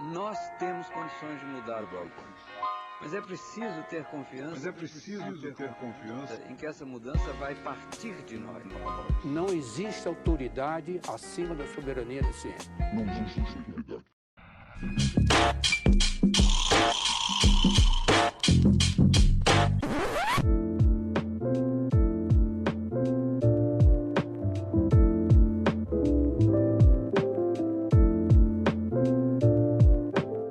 Nós temos condições de mudar o Brasil. Mas é preciso ter confiança. Em que essa mudança vai partir de nós. Não existe autoridade acima da soberania da ciência. Não existe autoridade.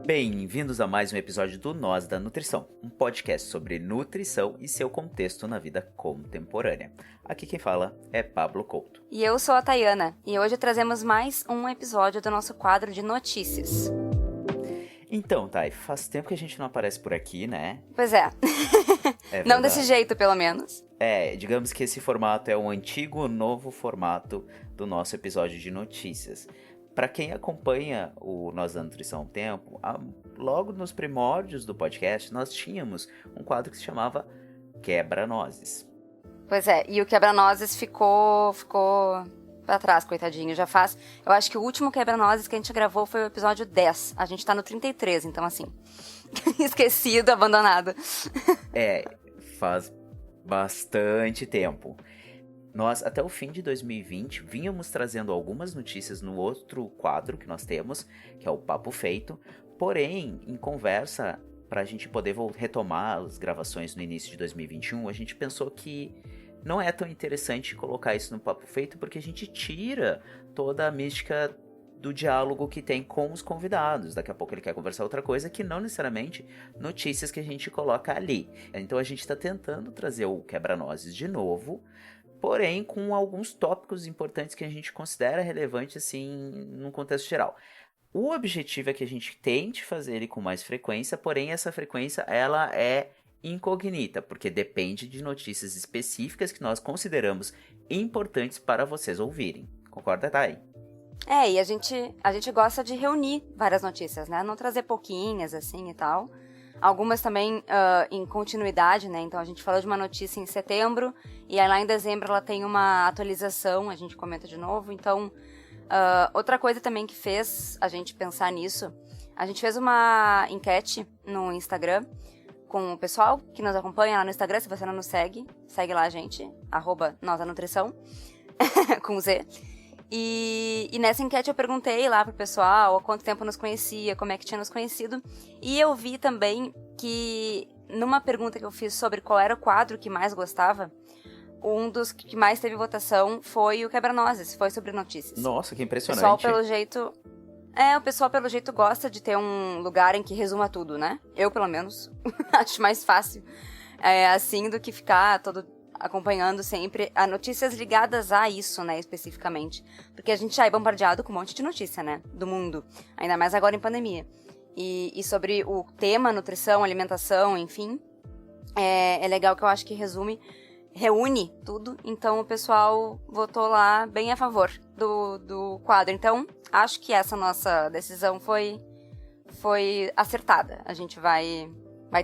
Bem-vindos a mais um episódio do Nós da Nutrição, um podcast sobre nutrição e seu contexto na vida contemporânea. Aqui quem fala é Pablo Couto. E eu sou a Tayana, e hoje trazemos mais um episódio do nosso quadro de notícias. Então, Thay, faz tempo que a gente não aparece por aqui, né? Pois é. Não desse jeito, pelo menos. Digamos que esse formato é um antigo novo formato do nosso episódio de notícias. Para quem acompanha o Nós da Nutrição há um tempo, logo nos primórdios do podcast, nós tínhamos um quadro que se chamava Quebra-Nozes. Pois é, e o Quebra-Nozes ficou pra trás, coitadinho. Eu acho que o último Quebra-Nozes que a gente gravou foi o episódio 10. A gente tá no 33, então assim, esquecido, abandonado. Faz bastante tempo. Nós, até o fim de 2020, vínhamos trazendo algumas notícias no outro quadro que nós temos, que é o Papo Feito. Porém, em conversa, para a gente poder retomar as gravações no início de 2021, a gente pensou que não é tão interessante colocar isso no Papo Feito, porque a gente tira toda a mística do diálogo que tem com os convidados. Daqui a pouco ele quer conversar outra coisa que não necessariamente notícias que a gente coloca ali. Então a gente está tentando trazer o Quebra-Nozes de novo, porém com alguns tópicos importantes que a gente considera relevantes assim, num contexto geral. O objetivo é que a gente tente fazer ele com mais frequência, porém essa frequência ela é incognita, porque depende de notícias específicas que nós consideramos importantes para vocês ouvirem. Concorda, Thay? E a gente gosta de reunir várias notícias, né? Não trazer pouquinhas, assim, e tal. Algumas também em continuidade, né? Então a gente falou de uma notícia em setembro e aí lá em dezembro ela tem uma atualização, a gente comenta de novo. Então, outra coisa também que fez a gente pensar nisso, a gente fez uma enquete no Instagram com o pessoal que nos acompanha lá no Instagram. Se você não nos segue lá a gente, @nosanutrição, com Z. E nessa enquete eu perguntei lá pro pessoal há quanto tempo nos conhecia, como é que tinha nos conhecido. E eu vi também que, numa pergunta que eu fiz sobre qual era o quadro que mais gostava, um dos que mais teve votação foi o Quebra-Nozes, foi sobre notícias. Nossa, que impressionante. O pessoal pelo jeito gosta de ter um lugar em que resuma tudo, né? Eu, pelo menos, acho mais fácil assim do que ficar acompanhando sempre as notícias ligadas a isso, né, especificamente. Porque a gente já é bombardeado com um monte de notícia, né, do mundo. Ainda mais agora em pandemia. E sobre o tema nutrição, alimentação, enfim, é legal que eu acho que reúne tudo. Então o pessoal votou lá bem a favor do quadro. Então, acho que essa nossa decisão foi acertada. A gente vai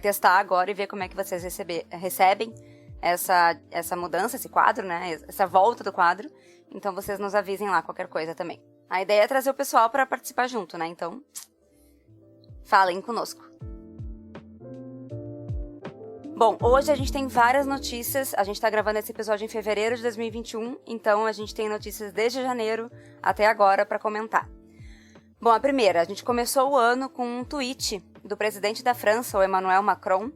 testar agora e ver como é que vocês recebem essa mudança, esse quadro, né? Essa volta do quadro. Então vocês nos avisem lá qualquer coisa também. A ideia é trazer o pessoal para participar junto, né? Então, falem conosco. Bom, hoje a gente tem várias notícias. A gente tá gravando esse episódio em fevereiro de 2021, então a gente tem notícias desde janeiro até agora para comentar. Bom, a primeira, a gente começou o ano com um tweet do presidente da França, o Emmanuel Macron,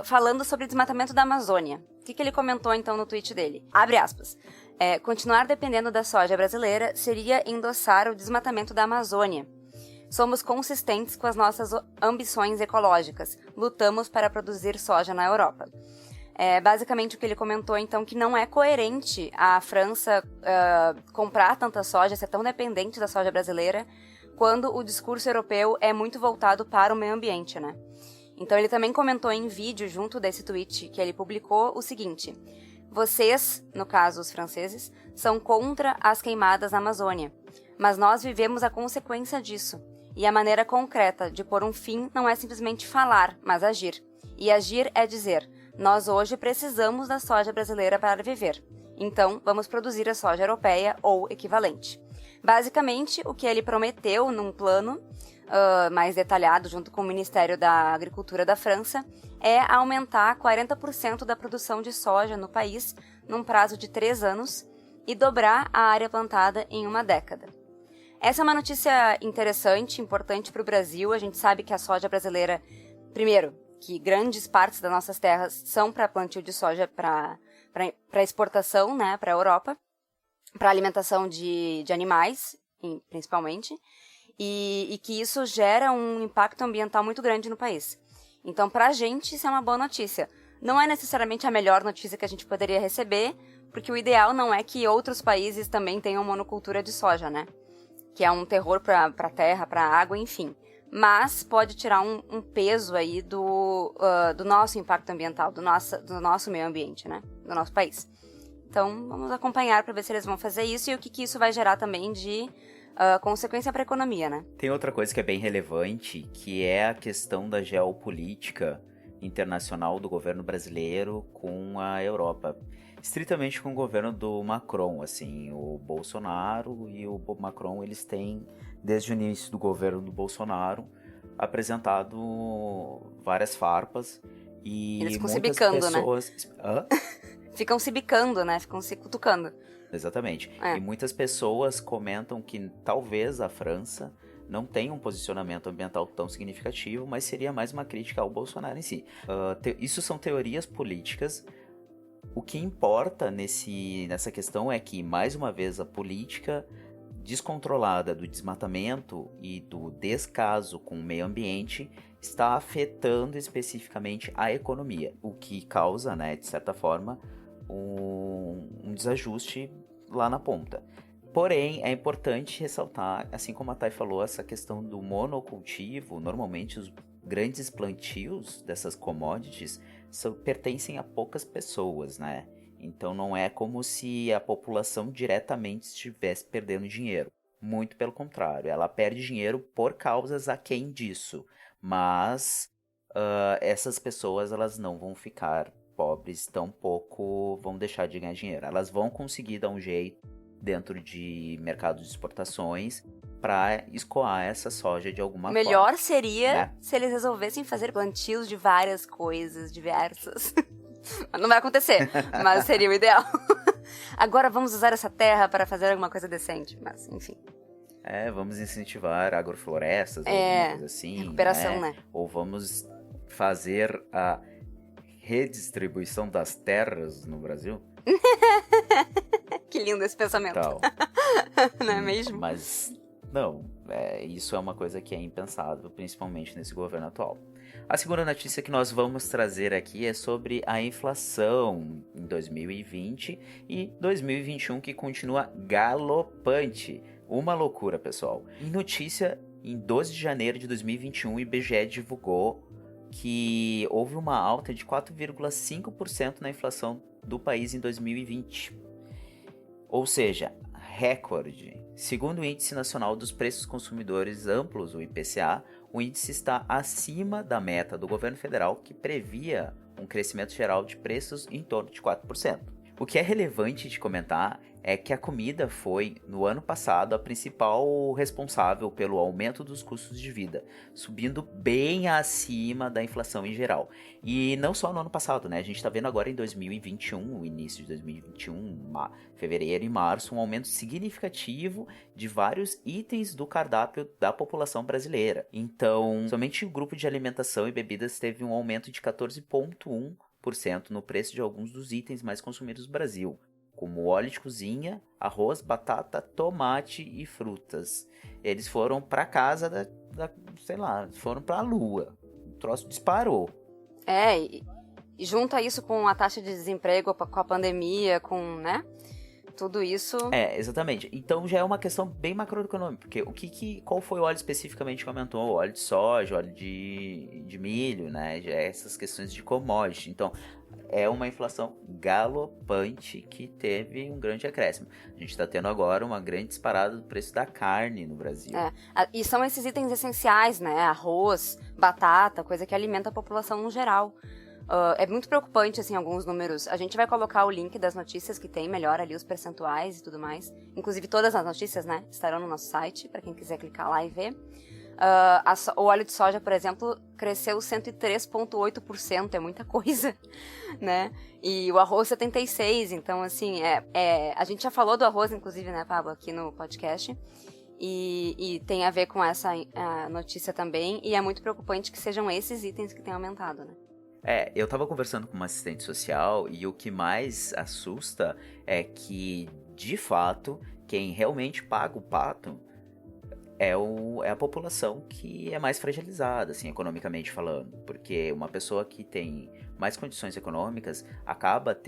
falando sobre o desmatamento da Amazônia. O que ele comentou, então, no tweet dele? Abre aspas. Continuar dependendo da soja brasileira seria endossar o desmatamento da Amazônia. Somos consistentes com as nossas ambições ecológicas. Lutamos para produzir soja na Europa. Basicamente, o que ele comentou, então, que não é coerente a França comprar tanta soja, ser tão dependente da soja brasileira, quando o discurso europeu é muito voltado para o meio ambiente, né? Então ele também comentou em vídeo, junto desse tweet que ele publicou, o seguinte: vocês, no caso os franceses, são contra as queimadas na Amazônia, mas nós vivemos a consequência disso. E a maneira concreta de pôr um fim não é simplesmente falar, mas agir. E agir é dizer: nós hoje precisamos da soja brasileira para viver. Então, vamos produzir a soja europeia ou equivalente. Basicamente, o que ele prometeu num plano mais detalhado, junto com o Ministério da Agricultura da França, é aumentar 40% da produção de soja no país num prazo de 3 anos e dobrar a área plantada em uma década. Essa é uma notícia interessante, importante para o Brasil. A gente sabe que a soja brasileira, primeiro, que grandes partes das nossas terras são para plantio de soja para exportação, né, para a Europa, para alimentação de animais, principalmente, e que isso gera um impacto ambiental muito grande no país. Então, para a gente, isso é uma boa notícia. Não é necessariamente a melhor notícia que a gente poderia receber, porque o ideal não é que outros países também tenham monocultura de soja, né? Que é um terror para a terra, para a água, enfim. Mas pode tirar um peso aí do nosso impacto ambiental, do nosso meio ambiente, né? Do nosso país. Então, vamos acompanhar para ver se eles vão fazer isso e o que isso vai gerar também de consequência para a economia, né? Tem outra coisa que é bem relevante, que é a questão da geopolítica internacional do governo brasileiro com a Europa. Estritamente com o governo do Macron, assim, o Bolsonaro e o Macron, eles têm, desde o início do governo do Bolsonaro, apresentado várias farpas e eles ficam muitas se bicando, pessoas... né? Hã? Ficam se bicando, né? Ficam se cutucando. Exatamente. E muitas pessoas comentam que talvez a França não tenha um posicionamento ambiental tão significativo, mas seria mais uma crítica ao Bolsonaro em si. Isso são teorias políticas. O que importa nessa questão é que, mais uma vez, a política descontrolada do desmatamento e do descaso com o meio ambiente está afetando especificamente a economia, o que causa, né, de certa forma, um desajuste lá na ponta. Porém, é importante ressaltar, assim como a Thay falou, essa questão do monocultivo. Normalmente os grandes plantios dessas commodities pertencem a poucas pessoas, né? Então não é como se a população diretamente estivesse perdendo dinheiro. Muito pelo contrário, ela perde dinheiro por causas aquém disso. Mas essas pessoas, elas não vão ficar pobres, tampouco vão deixar de ganhar dinheiro. Elas vão conseguir dar um jeito dentro de mercados de exportações para escoar essa soja de alguma forma. Melhor seria, né, se eles resolvessem fazer plantios de várias coisas diversas. Não vai acontecer, mas seria o ideal. Agora vamos usar essa terra para fazer alguma coisa decente, mas enfim. Vamos incentivar agroflorestas, alguma coisa assim. Recuperação, né? Ou vamos fazer a redistribuição das terras no Brasil. Que lindo esse pensamento. Tal. Não é mesmo? Mas, não, isso é uma coisa que é impensável, principalmente nesse governo atual. A segunda notícia que nós vamos trazer aqui é sobre a inflação em 2020 e 2021, que continua galopante. Uma loucura, pessoal. Em notícia, em 12 de janeiro de 2021, o IBGE divulgou que houve uma alta de 4,5% na inflação do país em 2020. Ou seja, recorde. Segundo o Índice Nacional dos Preços Consumidores Amplos, o IPCA, o índice está acima da meta do governo federal, que previa um crescimento geral de preços em torno de 4%. O que é relevante de comentar é que a comida foi, no ano passado, a principal responsável pelo aumento dos custos de vida, subindo bem acima da inflação em geral. E não só no ano passado, né? A gente está vendo agora em 2021, o início de 2021, fevereiro e março, um aumento significativo de vários itens do cardápio da população brasileira. Então, somente o grupo de alimentação e bebidas teve um aumento de 14,1% no preço de alguns dos itens mais consumidos no Brasil, como óleo de cozinha, arroz, batata, tomate e frutas. Eles foram para casa foram para a lua. O troço disparou. E junta isso com a taxa de desemprego, com a pandemia, com, né? Tudo isso... Exatamente. Então já é uma questão bem macroeconômica, porque qual foi o óleo especificamente que aumentou? Óleo de soja, óleo de milho, né? Já essas questões de commodity. Então, é uma inflação galopante que teve um grande acréscimo. A gente está tendo agora uma grande disparada do preço da carne no Brasil. E são esses itens essenciais, né? Arroz, batata, coisa que alimenta a população no geral. É muito preocupante, assim, alguns números. A gente vai colocar o link das notícias que tem, melhor ali os percentuais e tudo mais. Inclusive todas as notícias, né, estarão no nosso site, para quem quiser clicar lá e ver. O óleo de soja, por exemplo, cresceu 103,8%, é muita coisa, né? E o arroz 76%, então, assim, a gente já falou do arroz, inclusive, né, Pablo, aqui no podcast. E tem a ver com essa notícia também, e é muito preocupante que sejam esses itens que tenham aumentado, né? Eu tava conversando com uma assistente social e o que mais assusta é que, de fato, quem realmente paga o pato é a população que é mais fragilizada, assim, economicamente falando. Porque uma pessoa que tem mais condições econômicas acaba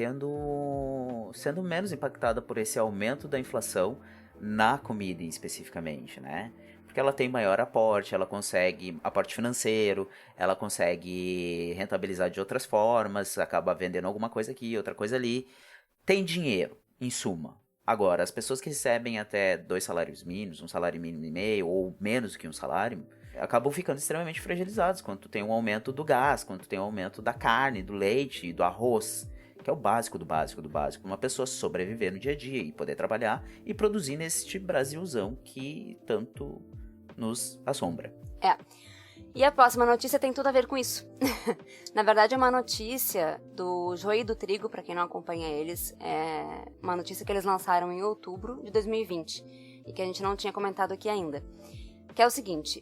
sendo menos impactada por esse aumento da inflação na comida especificamente, né? Porque ela tem maior aporte, ela consegue aporte financeiro, ela consegue rentabilizar de outras formas, acaba vendendo alguma coisa aqui, outra coisa ali. Tem dinheiro, em suma. Agora, as pessoas que recebem até 2 salários mínimos, 1 salário mínimo e meio, ou menos que 1 salário, acabam ficando extremamente fragilizados quando tem um aumento do gás, quando tem um aumento da carne, do leite, do arroz, que é o básico do básico do básico. Uma pessoa sobreviver no dia a dia e poder trabalhar e produzir neste Brasilzão que tanto nos assombra. E a próxima notícia tem tudo a ver com isso. Na verdade, é uma notícia do Joio e do Trigo, para quem não acompanha eles. É uma notícia que eles lançaram em outubro de 2020 e que a gente não tinha comentado aqui ainda. Que é o seguinte,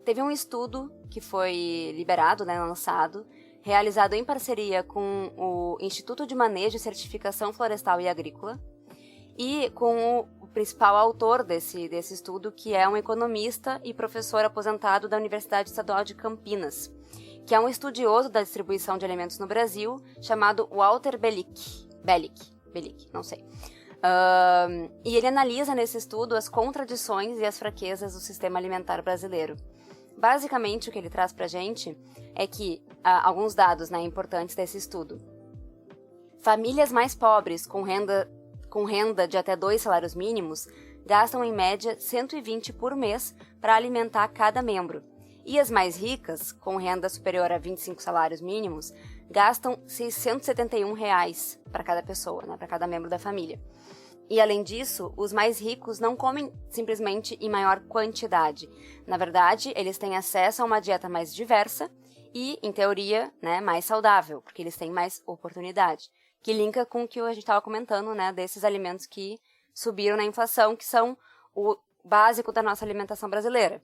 teve um estudo que foi liberado, né, lançado, realizado em parceria com o Instituto de Manejo e Certificação Florestal e Agrícola e com o principal autor desse estudo, que é um economista e professor aposentado da Universidade Estadual de Campinas, que é um estudioso da distribuição de alimentos no Brasil, chamado Walter Belick, não sei. E ele analisa nesse estudo as contradições e as fraquezas do sistema alimentar brasileiro. Basicamente, o que ele traz pra gente é que, alguns dados, né, importantes desse estudo. Famílias mais pobres com renda de até 2 salários mínimos gastam em média 120 por mês para alimentar cada membro. E as mais ricas, com renda superior a 25 salários mínimos, gastam R$ 671 para cada pessoa, né, para cada membro da família. E, além disso, os mais ricos não comem simplesmente em maior quantidade. Na verdade, eles têm acesso a uma dieta mais diversa e, em teoria, né, mais saudável, porque eles têm mais oportunidade. Que linka com o que a gente estava comentando, né, desses alimentos que subiram na inflação, que são o básico da nossa alimentação brasileira.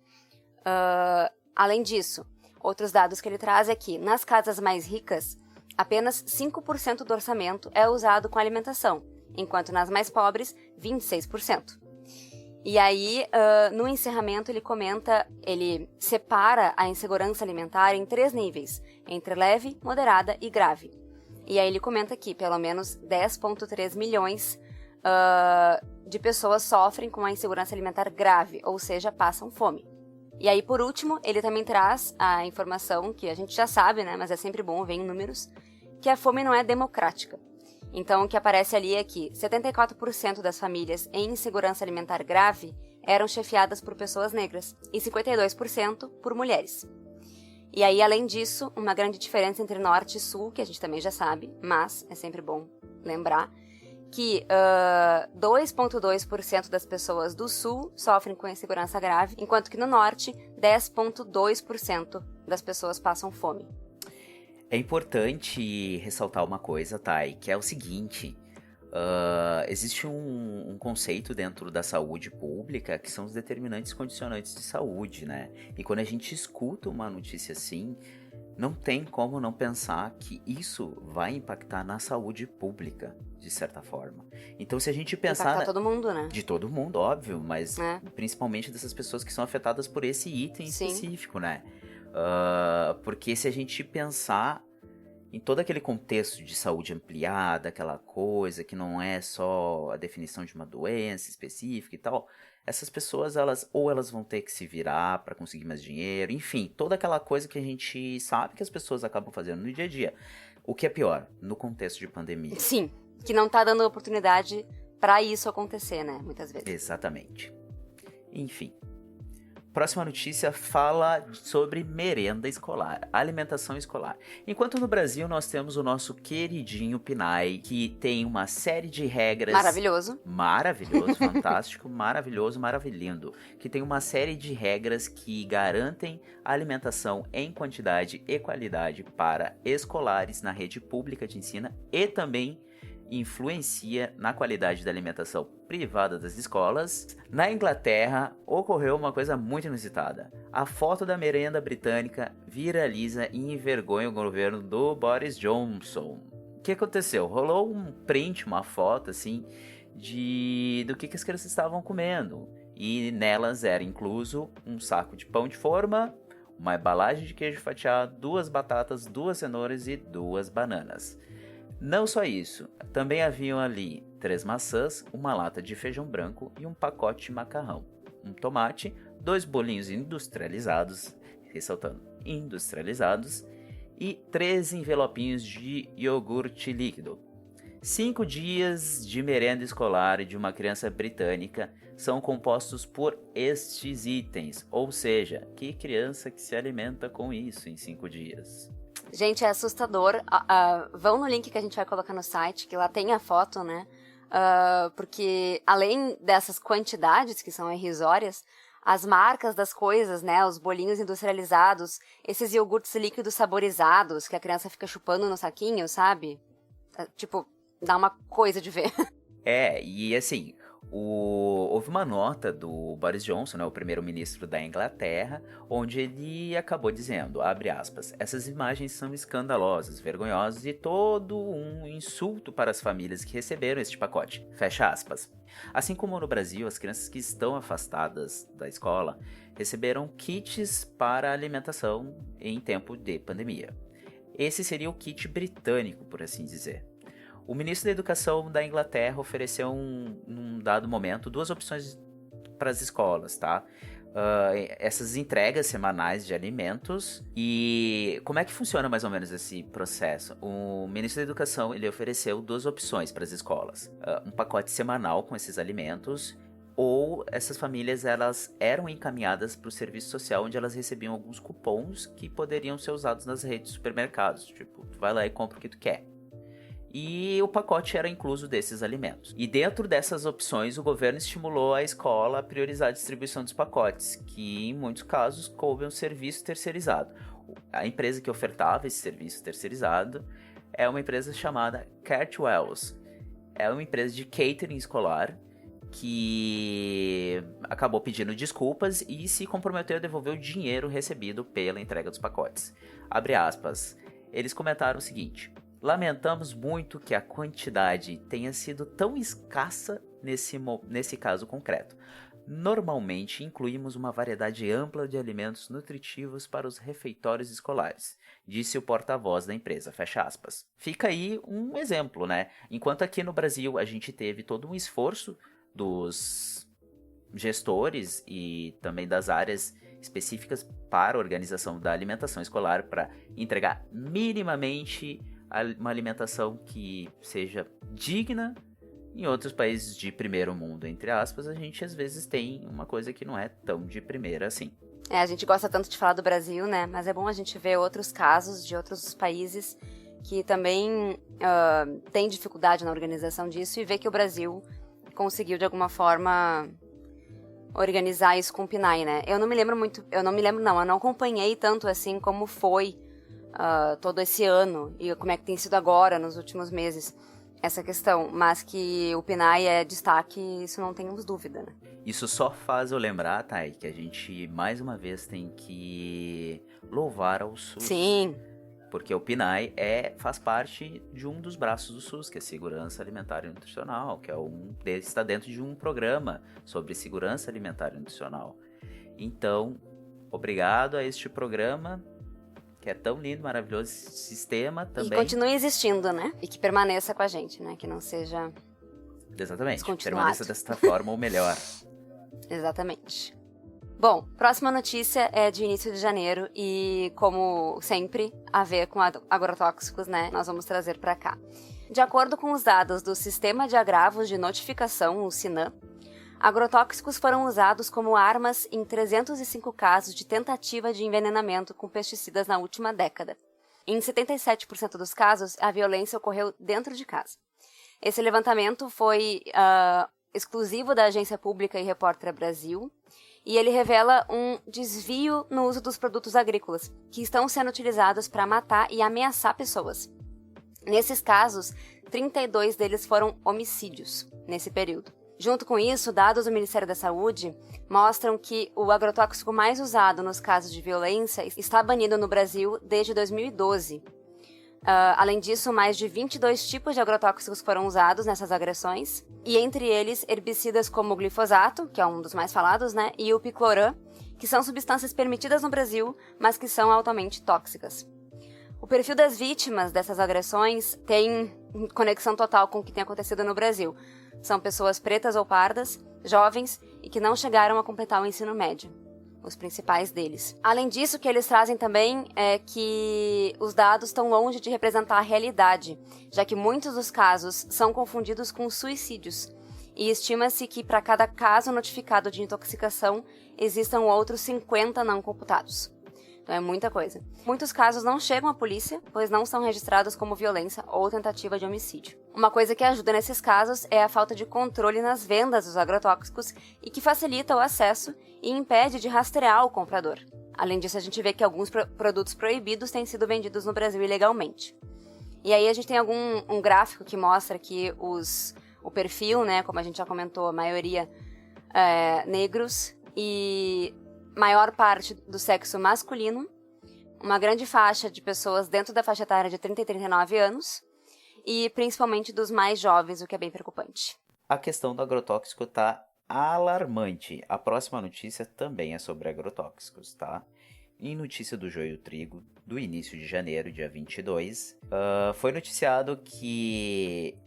Além disso, outros dados que ele traz é que, nas casas mais ricas, apenas 5% do orçamento é usado com alimentação, enquanto nas mais pobres, 26%. E aí, no encerramento, ele separa a insegurança alimentar em 3 níveis, entre leve, moderada e grave. E aí ele comenta que pelo menos 10,3 milhões de pessoas sofrem com a insegurança alimentar grave, ou seja, passam fome. E aí, por último, ele também traz a informação que a gente já sabe, né, mas é sempre bom ver em números, que a fome não é democrática. Então, o que aparece ali é que 74% das famílias em insegurança alimentar grave eram chefiadas por pessoas negras e 52% por mulheres. E aí, além disso, uma grande diferença entre norte e sul, que a gente também já sabe, mas é sempre bom lembrar, que 2,2% das pessoas do sul sofrem com insegurança grave, enquanto que no norte, 10,2% das pessoas passam fome. É importante ressaltar uma coisa, Thay, que é o seguinte, existe um conceito dentro da saúde pública que são os determinantes condicionantes de saúde, né? E quando a gente escuta uma notícia assim, não tem como não pensar que isso vai impactar na saúde pública, de certa forma. Então, se a gente pensar... Impactar todo mundo, né? De todo mundo, óbvio, mas principalmente dessas pessoas que são afetadas por esse item específico, né? Porque se a gente pensar em todo aquele contexto de saúde ampliada, aquela coisa que não é só a definição de uma doença específica e tal, essas pessoas, elas vão ter que se virar para conseguir mais dinheiro, enfim, toda aquela coisa que a gente sabe que as pessoas acabam fazendo no dia a dia. O que é pior, no contexto de pandemia. Sim, que não tá dando oportunidade para isso acontecer, né, muitas vezes. Exatamente. Enfim. próxima notícia fala sobre merenda escolar, alimentação escolar. Enquanto no Brasil nós temos o nosso queridinho PNAE, que tem uma série de regras... Maravilhoso, fantástico, maravilhoso, maravilhindo. Que tem uma série de regras que garantem a alimentação em quantidade e qualidade para escolares na rede pública de ensino e também influencia na qualidade da alimentação privada das escolas. Na Inglaterra, ocorreu uma coisa muito inusitada. A foto da merenda britânica viraliza e envergonha o governo do Boris Johnson. O que aconteceu? Rolou um print, uma foto, assim, do que as crianças estavam comendo. E nelas era incluso um saco de pão de forma, uma embalagem de queijo fatiado, 2 batatas, 2 cenouras e 2 bananas. Não só isso, também haviam ali 3 maçãs, uma lata de feijão branco e um pacote de macarrão, um tomate, 2 bolinhos industrializados, ressaltando, industrializados, e 3 envelopinhos de iogurte líquido. 5 dias de merenda escolar de uma criança britânica são compostos por estes itens, ou seja, que criança que se alimenta com isso em 5 dias? gente, é assustador. Vão no link que a gente vai colocar no site, que lá tem a foto, né? Porque além dessas quantidades que são irrisórias, as marcas das coisas, né? Os bolinhos industrializados, esses iogurtes líquidos saborizados que a criança fica chupando no saquinho, sabe? Tipo, dá uma coisa de ver. E assim, houve uma nota do Boris Johnson, né, o primeiro-ministro da Inglaterra, onde ele acabou dizendo, abre aspas, essas imagens são escandalosas, vergonhosas e todo um insulto para as famílias que receberam este pacote, fecha aspas. Assim como no Brasil, as crianças que estão afastadas da escola receberam kits para alimentação em tempo de pandemia. Esse seria o kit britânico, por assim dizer. O ministro da Educação da Inglaterra ofereceu, num dado momento, 2 opções para as escolas, tá? Essas entregas semanais de alimentos. E como é que funciona mais ou menos esse processo? O ministro da Educação ele ofereceu 2 opções para as escolas. Um pacote semanal com esses alimentos, ou essas famílias elas eram encaminhadas para o serviço social, onde elas recebiam alguns cupons que poderiam ser usados nas redes de supermercados. Tipo, tu vai lá e compra o que tu quer. E o pacote era incluso desses alimentos. E dentro dessas opções, o governo estimulou a escola a priorizar a distribuição dos pacotes, que em muitos casos coube um serviço terceirizado. A empresa que ofertava esse serviço terceirizado é uma empresa chamada Cartwells. É uma empresa de catering escolar que acabou pedindo desculpas e se comprometeu a devolver o dinheiro recebido pela entrega dos pacotes. Abre aspas. Eles comentaram o seguinte: lamentamos muito que a quantidade tenha sido tão escassa nesse caso concreto. Normalmente incluímos uma variedade ampla de alimentos nutritivos para os refeitórios escolares, disse o porta-voz da empresa, fecha aspas. Fica aí um exemplo, né? Enquanto aqui no Brasil a gente teve todo um esforço dos gestores e também das áreas específicas para a organização da alimentação escolar para entregar minimamente uma alimentação que seja digna. Em outros países de primeiro mundo, entre aspas, a gente às vezes tem uma coisa que não é tão de primeira assim. A gente gosta tanto de falar do Brasil, né? Mas é bom a gente ver outros casos de outros países que também têm dificuldade na organização disso e ver que o Brasil conseguiu de alguma forma organizar isso com o PNAE, né? Eu não acompanhei tanto assim como foi todo esse ano e como é que tem sido agora, nos últimos meses, essa questão, mas que o PNAE é destaque, isso não temos dúvida, né? Isso só faz eu lembrar, Thay, que a gente mais uma vez tem que louvar ao SUS. Sim. Porque o PNAE faz parte de um dos braços do SUS, que é Segurança Alimentar e Nutricional, que está dentro de um programa sobre segurança alimentar e nutricional. Então, obrigado a este programa, que é tão lindo, maravilhoso, esse sistema também. E continue existindo, né? E que permaneça com a gente, né? Que não seja Exatamente, permaneça desta forma ou melhor. Exatamente. Bom, próxima notícia é de início de janeiro e, como sempre, a ver com agrotóxicos, né? Nós vamos trazer para cá. De acordo com os dados do Sistema de Agravos de Notificação, o SINAM, Agrotóxicos foram usados como armas em 305 casos de tentativa de envenenamento com pesticidas na última década. Em 77% dos casos, a violência ocorreu dentro de casa. Esse levantamento foi exclusivo da Agência Pública e Repórter Brasil, e ele revela um desvio no uso dos produtos agrícolas, que estão sendo utilizados para matar e ameaçar pessoas. Nesses casos, 32 deles foram homicídios nesse período. Junto com isso, dados do Ministério da Saúde mostram que o agrotóxico mais usado nos casos de violência está banido no Brasil desde 2012. Além disso, mais de 22 tipos de agrotóxicos foram usados nessas agressões, e entre eles herbicidas como o glifosato, que é um dos mais falados, né, e o picloram, que são substâncias permitidas no Brasil, mas que são altamente tóxicas. O perfil das vítimas dessas agressões tem conexão total com o que tem acontecido no Brasil. São pessoas pretas ou pardas, jovens e que não chegaram a completar o ensino médio. Os principais deles. Além disso, o que eles trazem também é que os dados estão longe de representar a realidade, já que muitos dos casos são confundidos com suicídios, e estima-se que para cada caso notificado de intoxicação existam outros 50 não computados. Então é muita coisa. Muitos casos não chegam à polícia, pois não são registrados como violência ou tentativa de homicídio. Uma coisa que ajuda nesses casos é a falta de controle nas vendas dos agrotóxicos e que facilita o acesso e impede de rastrear o comprador. Além disso, a gente vê que alguns produtos proibidos têm sido vendidos no Brasil ilegalmente. E aí a gente tem um gráfico que mostra que o perfil, né, como a gente já comentou, a maioria negros e maior parte do sexo masculino, uma grande faixa de pessoas dentro da faixa etária de 30 e 39 anos, e principalmente dos mais jovens, o que é bem preocupante. A questão do agrotóxico está alarmante. A próxima notícia também é sobre agrotóxicos, tá? Em notícia do Joio Trigo, do início de janeiro, dia 22, foi noticiado que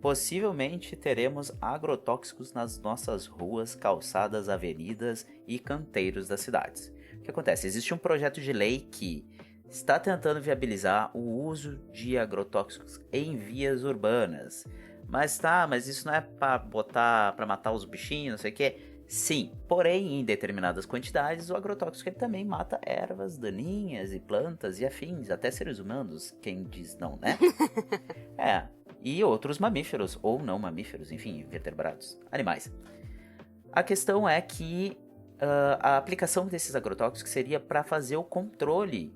possivelmente teremos agrotóxicos nas nossas ruas, calçadas, avenidas e canteiros das cidades. O que acontece? Existe um projeto de lei que está tentando viabilizar o uso de agrotóxicos em vias urbanas. Mas isso não é para matar os bichinhos, não sei o que. Sim, porém, em determinadas quantidades, o agrotóxico ele também mata ervas daninhas e plantas e afins, até seres humanos, quem diz não, né? E outros mamíferos, ou não mamíferos, enfim, vertebrados, animais. A questão é que a aplicação desses agrotóxicos seria para fazer o controle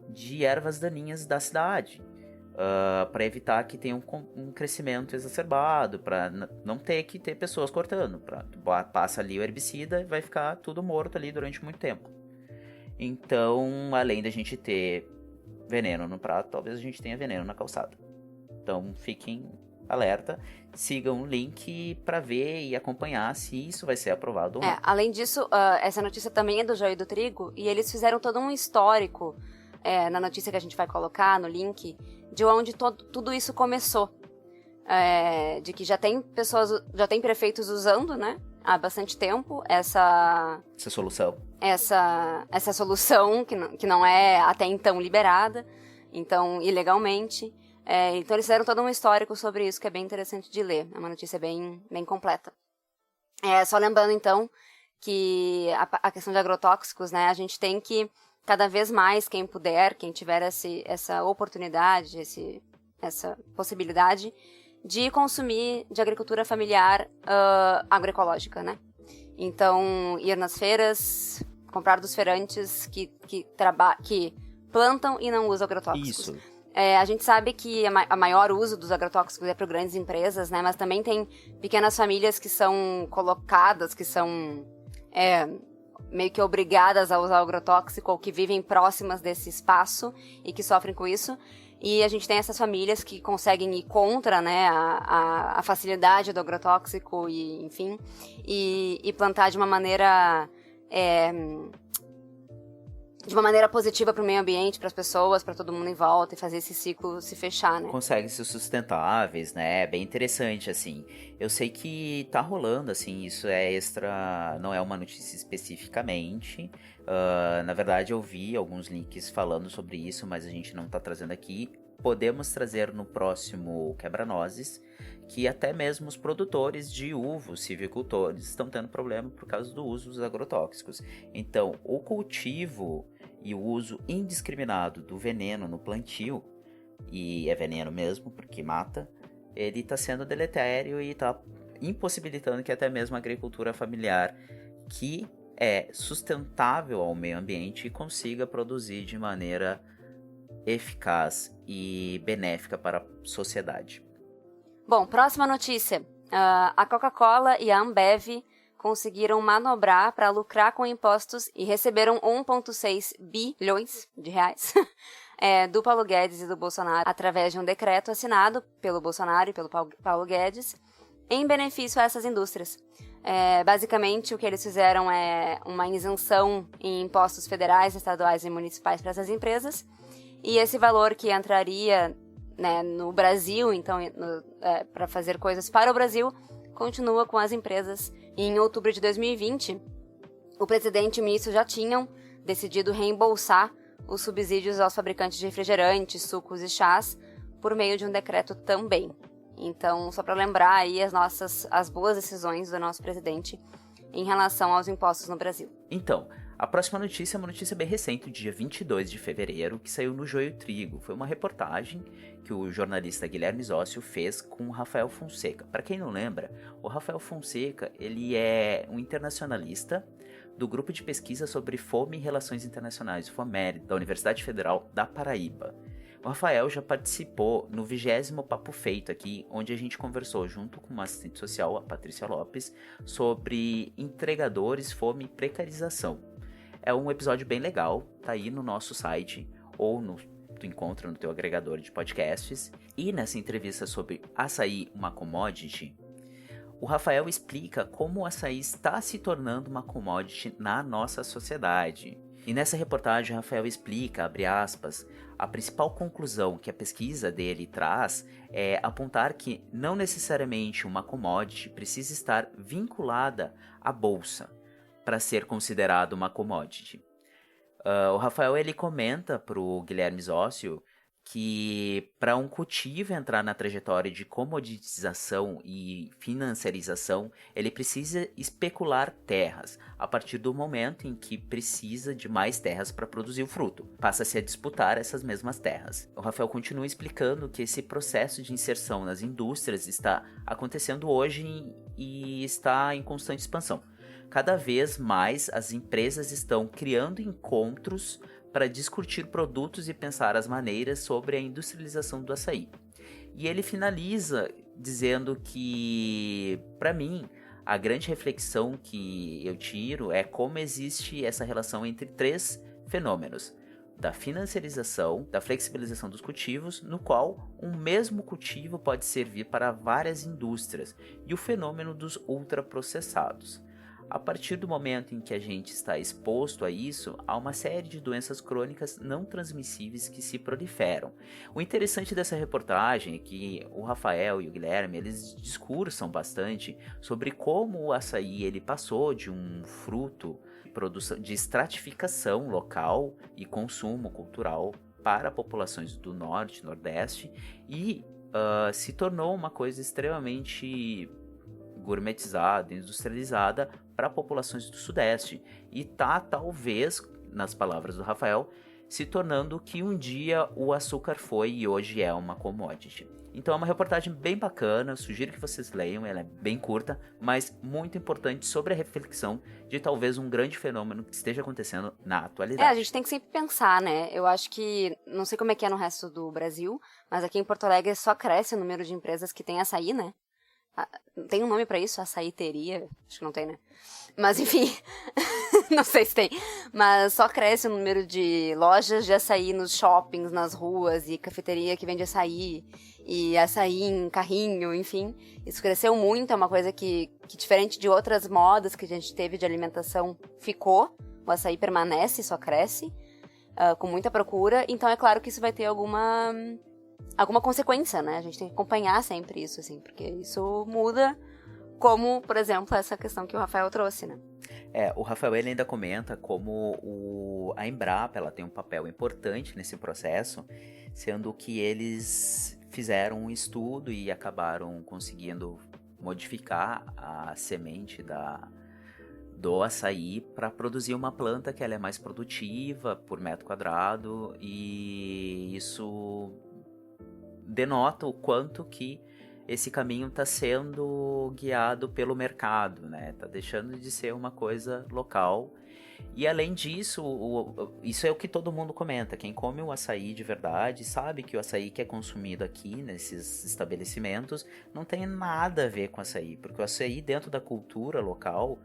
de ervas daninhas da cidade, para evitar que tenha um crescimento exacerbado, para não ter que ter pessoas cortando. Passa ali o herbicida e vai ficar tudo morto ali durante muito tempo. Então, além da gente ter veneno no prato, talvez a gente tenha veneno na calçada. Então, fiquem alerta, sigam o link para ver e acompanhar se isso vai ser aprovado ou não. Além disso, essa notícia também é do Joio do Trigo, e eles fizeram todo um histórico na notícia que a gente vai colocar no link, de onde tudo isso começou. De que já tem prefeitos usando, né, há bastante tempo essa solução. Essa solução que não é até então liberada, então ilegalmente. Então eles fizeram todo um histórico sobre isso que é bem interessante de ler. É uma notícia bem, bem completa. Só lembrando então que a questão de agrotóxicos, né, a gente tem que cada vez mais, quem puder, quem tiver essa oportunidade, essa possibilidade de consumir de agricultura familiar agroecológica, né? Então, ir nas feiras, comprar dos feirantes que plantam e não usam agrotóxicos. Isso. A gente sabe que a maior uso dos agrotóxicos é para grandes empresas, né? Mas também tem pequenas famílias que são colocadas, que são meio que obrigadas a usar o agrotóxico ou que vivem próximas desse espaço e que sofrem com isso. E a gente tem essas famílias que conseguem ir contra, né, a facilidade do agrotóxico e, enfim, e plantar de uma maneira positiva para o meio ambiente, para as pessoas, para todo mundo em volta, e fazer esse ciclo se fechar, né? Conseguem ser sustentáveis, né? É bem interessante, assim. Eu sei que tá rolando, assim, isso é extra, não é uma notícia especificamente. Na verdade, eu vi alguns links falando sobre isso, mas a gente não tá trazendo aqui. podemos trazer no próximo Quebra-Nozes que até mesmo os produtores de uva, os silvicultores, estão tendo problema por causa do uso dos agrotóxicos. Então, o cultivo e o uso indiscriminado do veneno no plantio, e é veneno mesmo, porque mata, ele está sendo deletério e está impossibilitando que até mesmo a agricultura familiar, que é sustentável ao meio ambiente, consiga produzir de maneira eficaz e benéfica para a sociedade. Bom, próxima notícia. A Coca-Cola e a Ambev conseguiram manobrar para lucrar com impostos e receberam 1,6 bilhões de reais do Paulo Guedes e do Bolsonaro através de um decreto assinado pelo Bolsonaro e pelo Paulo Guedes em benefício a essas indústrias. Basicamente, o que eles fizeram é uma isenção em impostos federais, estaduais e municipais para essas empresas, e esse valor que entraria, né, no Brasil, então, para fazer coisas para o Brasil, continua com as empresas. E em outubro de 2020, o presidente e o ministro já tinham decidido reembolsar os subsídios aos fabricantes de refrigerantes, sucos e chás por meio de um decreto também. Então, só para lembrar aí as boas decisões do nosso presidente em relação aos impostos no Brasil. Então, a próxima notícia é uma notícia bem recente, dia 22 de fevereiro, que saiu no Joio Trigo. Foi uma reportagem que o jornalista Guilherme Zósio fez com o Rafael Fonseca. Para quem não lembra, o Rafael Fonseca, ele é um internacionalista do Grupo de Pesquisa sobre Fome e Relações Internacionais, o FOMER, da Universidade Federal da Paraíba. O Rafael já participou no 20º Papo Feito aqui, onde a gente conversou junto com uma assistente social, a Patrícia Lopes, sobre entregadores, fome e precarização. É um episódio bem legal, tá aí no nosso site ou tu encontra no teu agregador de podcasts. E nessa entrevista sobre açaí, uma commodity, o Rafael explica como o açaí está se tornando uma commodity na nossa sociedade. E nessa reportagem o Rafael explica, abre aspas, a principal conclusão que a pesquisa dele traz é apontar que não necessariamente uma commodity precisa estar vinculada à bolsa para ser considerado uma commodity. O Rafael ele comenta para o Guilherme Zósio que para um cultivo entrar na trajetória de comoditização e financiarização, ele precisa especular terras a partir do momento em que precisa de mais terras para produzir o fruto. Passa-se a disputar essas mesmas terras. O Rafael continua explicando que esse processo de inserção nas indústrias está acontecendo hoje e está em constante expansão. Cada vez mais as empresas estão criando encontros para discutir produtos e pensar as maneiras sobre a industrialização do açaí. E ele finaliza dizendo que, para mim, a grande reflexão que eu tiro é como existe essa relação entre três fenômenos: da financiarização, da flexibilização dos cultivos, no qual um mesmo cultivo pode servir para várias indústrias, e o fenômeno dos ultraprocessados. A partir do momento em que a gente está exposto a isso, há uma série de doenças crônicas não transmissíveis que se proliferam. O interessante dessa reportagem é que o Rafael e o Guilherme, eles discursam bastante sobre como o açaí ele passou de um fruto de estratificação local e consumo cultural para populações do Norte, Nordeste, e se tornou uma coisa extremamente gourmetizada, industrializada para populações do Sudeste, e talvez, nas palavras do Rafael, se tornando o que um dia o açúcar foi e hoje é uma commodity. Então é uma reportagem bem bacana, sugiro que vocês leiam, ela é bem curta, mas muito importante sobre a reflexão de talvez um grande fenômeno que esteja acontecendo na atualidade. A gente tem que sempre pensar, né? Eu acho que, não sei como é que é no resto do Brasil, mas aqui em Porto Alegre só cresce o número de empresas que tem açaí, né? Tem um nome pra isso? Açaíteria? Acho que não tem, né? Mas enfim, não sei se tem. Mas só cresce o número de lojas de açaí nos shoppings, nas ruas, e cafeteria que vende açaí, e açaí em carrinho, enfim. Isso cresceu muito, é uma coisa que diferente de outras modas que a gente teve de alimentação, ficou. O açaí permanece, só cresce, com muita procura. Então é claro que isso vai ter alguma consequência, né? A gente tem que acompanhar sempre isso, assim, porque isso muda, como, por exemplo, essa questão que o Rafael trouxe, né? O Rafael ele ainda comenta como a Embrapa ela tem um papel importante nesse processo, sendo que eles fizeram um estudo e acabaram conseguindo modificar a semente do açaí para produzir uma planta que ela é mais produtiva por metro quadrado, e isso denota o quanto que esse caminho está sendo guiado pelo mercado, né? Tá deixando de ser uma coisa local. E além disso, isso é o que todo mundo comenta. Quem come o açaí de verdade sabe que o açaí que é consumido aqui nesses estabelecimentos não tem nada a ver com açaí, porque o açaí dentro da cultura local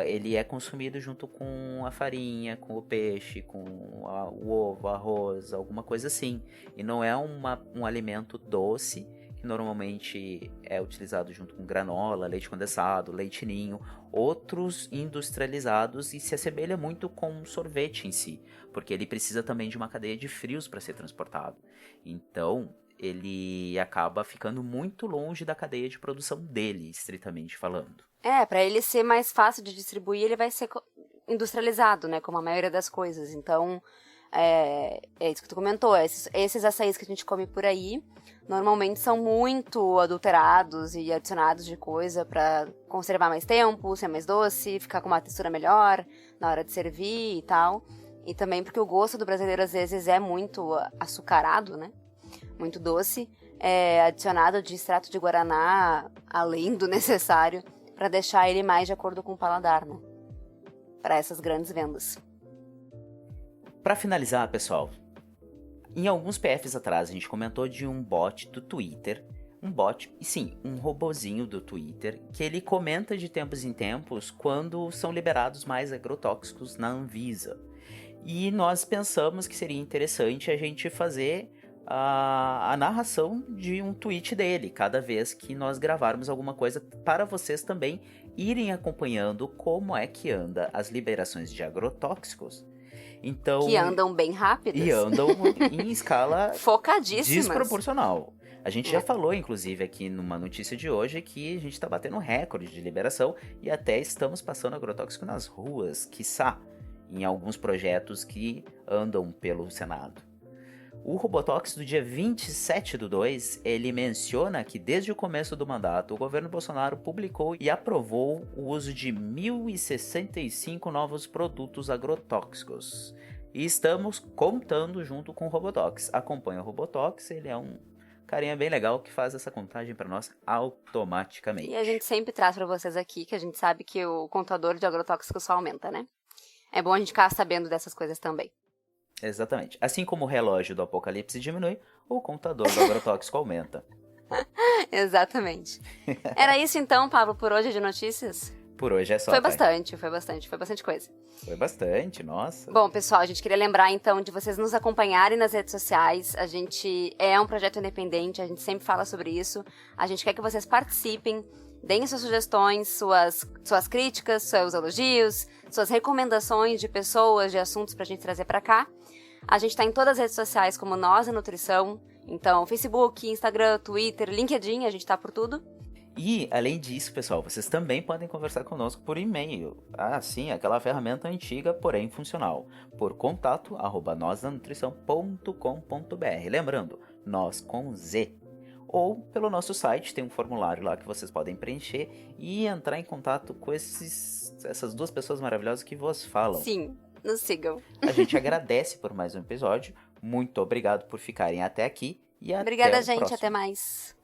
ele é consumido junto com a farinha, com o peixe, com o ovo, arroz, alguma coisa assim. E não é um alimento doce, que normalmente é utilizado junto com granola, leite condensado, leite ninho, outros industrializados, e se assemelha muito com sorvete em si, porque ele precisa também de uma cadeia de frios para ser transportado. Então, ele acaba ficando muito longe da cadeia de produção dele, estritamente falando. Para ele ser mais fácil de distribuir, ele vai ser industrializado, né, como a maioria das coisas. Então, é isso que tu comentou, esses açaís que a gente come por aí, normalmente são muito adulterados e adicionados de coisa para conservar mais tempo, ser mais doce, ficar com uma textura melhor na hora de servir e tal. E também porque o gosto do brasileiro às vezes é muito açucarado, né, muito doce, adicionado de extrato de guaraná além do necessário, para deixar ele mais de acordo com o paladar, né? Para essas grandes vendas. Para finalizar, pessoal, em alguns PFs atrás a gente comentou de um bot do Twitter, um robozinho do Twitter, que ele comenta de tempos em tempos quando são liberados mais agrotóxicos na Anvisa. E nós pensamos que seria interessante a gente fazer a narração de um tweet dele, cada vez que nós gravarmos alguma coisa, para vocês também irem acompanhando como é que anda as liberações de agrotóxicos. Então, que andam bem rápidas. E andam em escala focadíssimas, desproporcional. A gente já falou, inclusive, aqui numa notícia de hoje, que a gente está batendo recorde de liberação e até estamos passando agrotóxico nas ruas, quiçá, em alguns projetos que andam pelo Senado. O Robotox do dia 27/2, ele menciona que desde o começo do mandato, o governo Bolsonaro publicou e aprovou o uso de 1.065 novos produtos agrotóxicos. E estamos contando junto com o Robotox. Acompanha o Robotox, ele é um carinha bem legal que faz essa contagem para nós automaticamente. E a gente sempre traz para vocês aqui, que a gente sabe que o contador de agrotóxicos só aumenta, né? É bom a gente ficar sabendo dessas coisas também. Exatamente. Assim como o relógio do apocalipse diminui, o contador do agrotóxico aumenta. Exatamente. Era isso então, Pablo, por hoje de notícias? Por hoje é só. Foi bastante coisa. Foi bastante, nossa. Bom, pessoal, a gente queria lembrar então de vocês nos acompanharem nas redes sociais. A gente é um projeto independente, a gente sempre fala sobre isso. A gente quer que vocês participem, deem suas sugestões, suas críticas, seus elogios, suas recomendações de pessoas, de assuntos pra gente trazer pra cá. A gente tá em todas as redes sociais como Nós a Nutrição. Então, Facebook, Instagram, Twitter, LinkedIn, a gente tá por tudo. E, além disso, pessoal, vocês também podem conversar conosco por e-mail. Sim, aquela ferramenta antiga, porém funcional. Por contato@nosanutrição.com.br. Lembrando, nós com Z. Ou pelo nosso site, tem um formulário lá que vocês podem preencher e entrar em contato com essas duas pessoas maravilhosas que vos falam. Sim, nos sigam. A gente agradece por mais um episódio. Muito obrigado por ficarem até aqui e Obrigada, até o gente. próximo. Até mais.